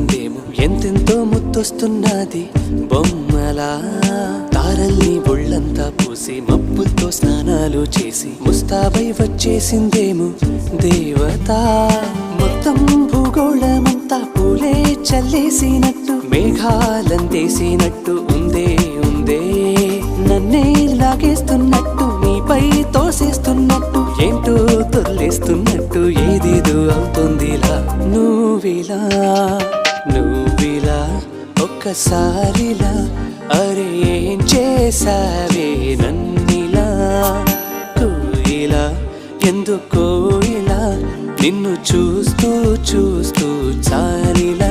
చేసిందేమో ఎంతెంతో ముద్దొస్తున్నది బొమ్మలా తారల్ని ఒళ్ళంతా పూసి మబ్బులతో స్నానాలు చేసి ముస్తాబై వచ్చేసిందేమో దేవత మొత్తం భూగోళమంతా పూలే చల్లేసినట్టు మేఘాలందేసినట్టు ఉందే ఉందే నన్నే లాగేస్తున్నట్టు నీపై తోసేస్తున్నట్టు ఏంటో తొల్లేస్తున్నట్టు ఏదేదో అవుతుందిలా నువ్విలా ఒక్కసారిలా అరే ఏం చేసావే నన్నిలా కోయిలా ఎందుకో ఇలా నిన్ను చూస్తూ చాలిలా